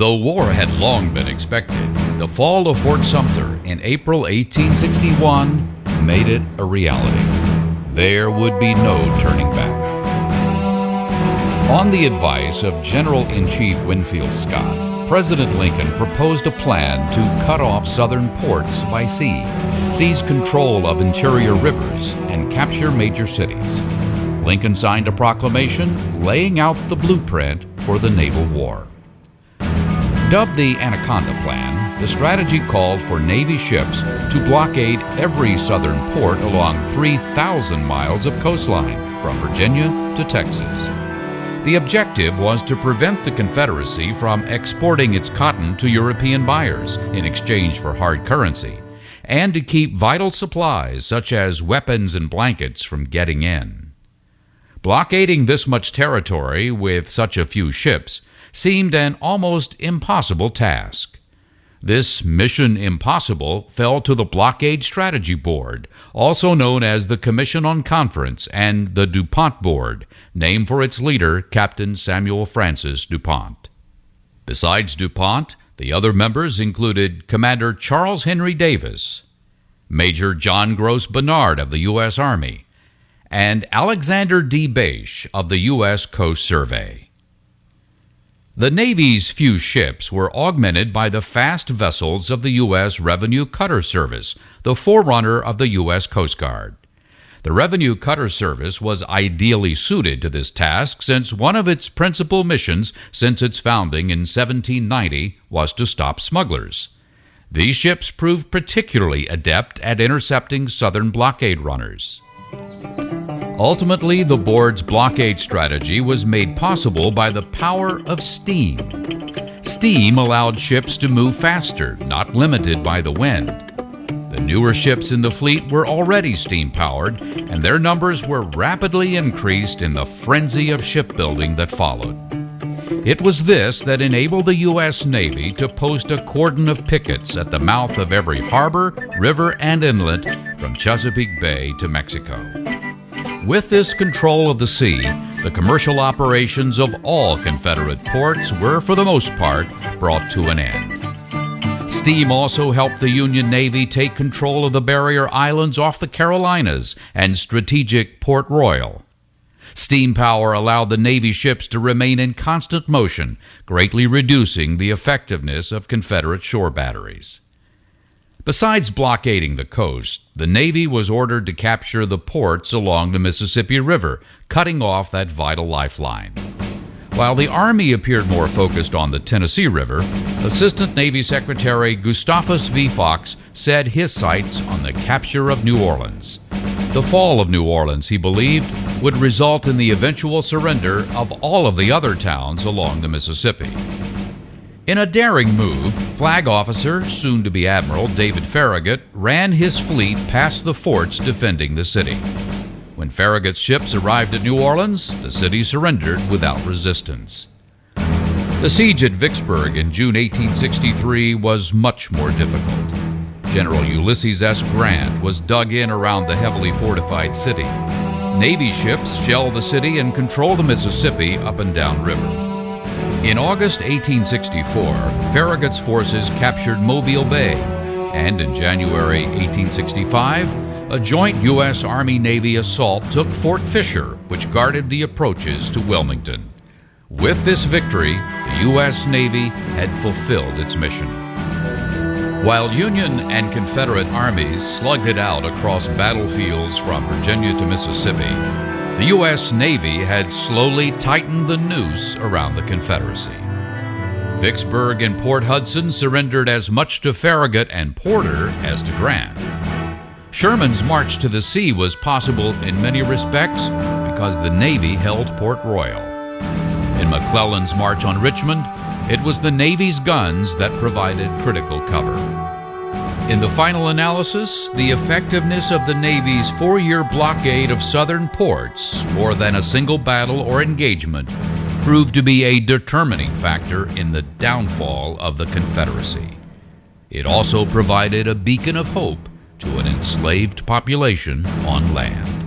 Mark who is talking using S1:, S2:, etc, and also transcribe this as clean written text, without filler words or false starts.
S1: Though war had long been expected, the fall of Fort Sumter in April 1861 made it a reality. There would be no turning back. On the advice of General-in-Chief Winfield Scott, President Lincoln proposed a plan to cut off southern ports by sea, seize control of interior rivers, and capture major cities. Lincoln signed a proclamation laying out the blueprint for the naval war. Dubbed the Anaconda Plan, the strategy called for Navy ships to blockade every southern port along 3,000 miles of coastline from Virginia to Texas. The objective was to prevent the Confederacy from exporting its cotton to European buyers in exchange for hard currency, and to keep vital supplies such as weapons and blankets from getting in. Blockading this much territory with such a few ships seemed an almost impossible task. This mission impossible fell to the Blockade Strategy Board, also known as the Commission on Conference, and the DuPont Board, named for its leader, Captain Samuel Francis DuPont. Besides DuPont, the other members included Commander Charles Henry Davis, Major John Gross Bernard of the U.S. Army, and Alexander D. Bache of the U.S. Coast Survey. The Navy's few ships were augmented by the fast vessels of the U.S. Revenue Cutter Service, the forerunner of the U.S. Coast Guard. The Revenue Cutter Service was ideally suited to this task since one of its principal missions since its founding in 1790 was to stop smugglers. These ships proved particularly adept at intercepting Southern blockade runners. Ultimately, the board's blockade strategy was made possible by the power of steam. Steam allowed ships to move faster, not limited by the wind. The newer ships in the fleet were already steam-powered, and their numbers were rapidly increased in the frenzy of shipbuilding that followed. It was this that enabled the U.S. Navy to post a cordon of pickets at the mouth of every harbor, river, and inlet from Chesapeake Bay to Mexico. With this control of the sea, the commercial operations of all Confederate ports were, for the most part, brought to an end. Steam also helped the Union Navy take control of the barrier islands off the Carolinas and strategic Port Royal. Steam power allowed the Navy ships to remain in constant motion, greatly reducing the effectiveness of Confederate shore batteries. Besides blockading the coast, the Navy was ordered to capture the ports along the Mississippi River, cutting off that vital lifeline. While the Army appeared more focused on the Tennessee River, Assistant Navy Secretary Gustavus V. Fox set his sights on the capture of New Orleans. The fall of New Orleans, he believed, would result in the eventual surrender of all of the other towns along the Mississippi. In a daring move, Flag Officer, soon-to-be Admiral David Farragut, ran his fleet past the forts defending the city. When Farragut's ships arrived at New Orleans, the city surrendered without resistance. The siege at Vicksburg in June 1863 was much more difficult. General Ulysses S. Grant was dug in around the heavily fortified city. Navy ships shelled the city and controlled the Mississippi up and down river. In August 1864, Farragut's forces captured Mobile Bay, and in January 1865, a joint U.S. Army-Navy assault took Fort Fisher, which guarded the approaches to Wilmington. With this victory, the U.S. Navy had fulfilled its mission. While Union and Confederate armies slugged it out across battlefields from Virginia to Mississippi, the U.S. Navy had slowly tightened the noose around the Confederacy. Vicksburg and Port Hudson surrendered as much to Farragut and Porter as to Grant. Sherman's march to the sea was possible in many respects because the Navy held Port Royal. In McClellan's march on Richmond, it was the Navy's guns that provided critical cover. In the final analysis, the effectiveness of the Navy's 4-year blockade of southern ports, more than a single battle or engagement, proved to be a determining factor in the downfall of the Confederacy. It also provided a beacon of hope to an enslaved population on land.